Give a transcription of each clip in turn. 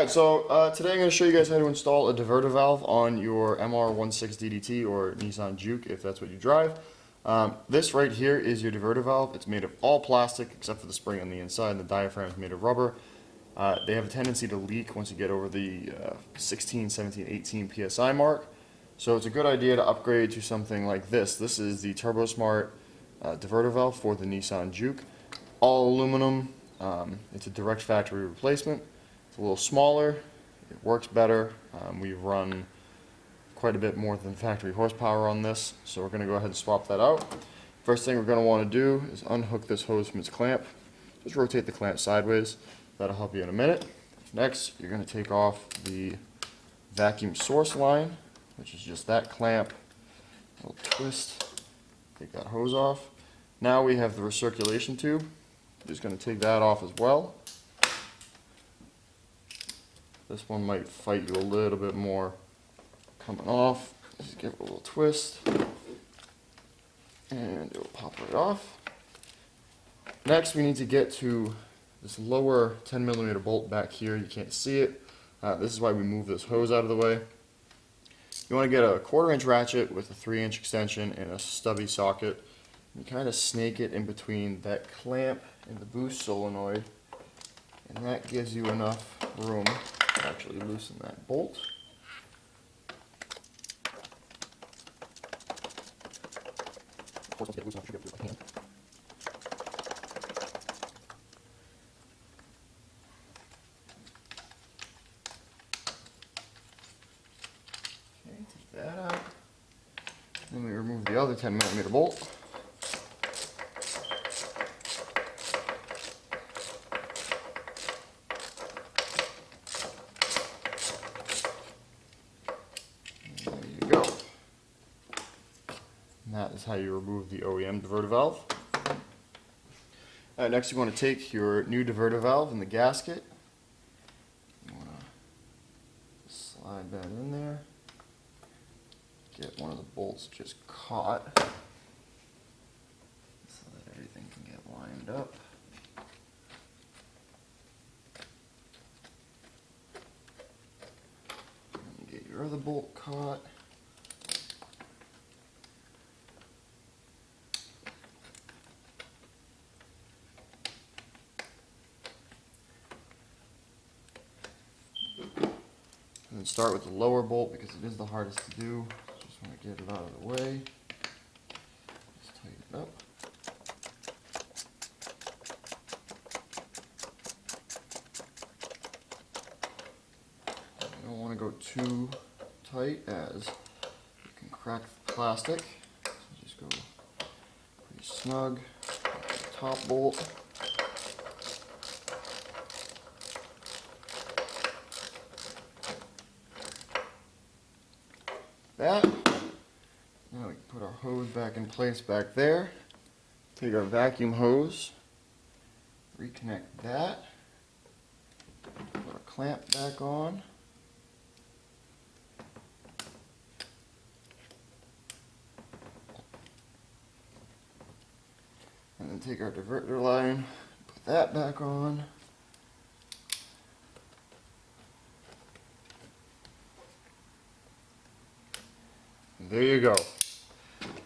Alright, so today I'm going to show you guys how to install a diverter valve on your MR16DDT or Nissan Juke if that's what you drive. This right here is your diverter valve. It's made of all plastic except for the spring on the inside, and the diaphragm is made of rubber. They have a tendency to leak once you get over the 16, 17, 18 psi mark. So it's a good idea to upgrade to something like this. This is the TurboSmart diverter valve for the Nissan Juke. All aluminum. It's a direct factory replacement. It's a little smaller, it works better. We've run quite a bit more than factory horsepower on this, so we're going to go ahead and swap that out. First thing we're going to want to do is unhook this hose from its clamp. Just rotate the clamp sideways. That'll help you in a minute. Next, you're going to take off the vacuum source line, which is just that clamp. A little twist, take that hose off. Now we have the recirculation tube. Just going to take that off as well. This one might fight you a little bit more coming off. Just give it a little twist and it will pop right off. Next we need to get to this lower 10mm bolt back here. You can't see it. This is why we move this hose out of the way. You want to get a 1/4" ratchet with a 3" extension and a stubby socket. You kind of snake it in between that clamp and the boost solenoid, and that gives you enough room to actually loosen that bolt. Of course, once you get it loosened up, you should be able to do it by hand. Okay, take that out. Then we remove the other 10mm bolt. And that is how you remove the OEM diverter valve. Next you want to take your new diverter valve in the gasket. You want to slide that in there. Get one of the bolts just caught so that everything can get lined up. And get your other bolt caught. And then start with the lower bolt because it is the hardest to do. Just want to get it out of the way. Just tighten it up. You don't want to go too tight as you can crack the plastic. So just go pretty snug. The top bolt. That. Now we can put our hose back in place back there. Take our vacuum hose, reconnect that, put our clamp back on. And then take our diverter line, put that back on. There you go.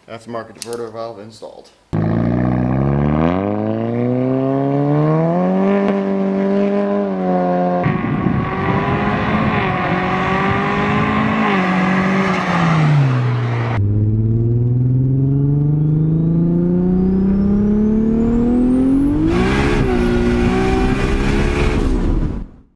Aftermarket diverter valve installed.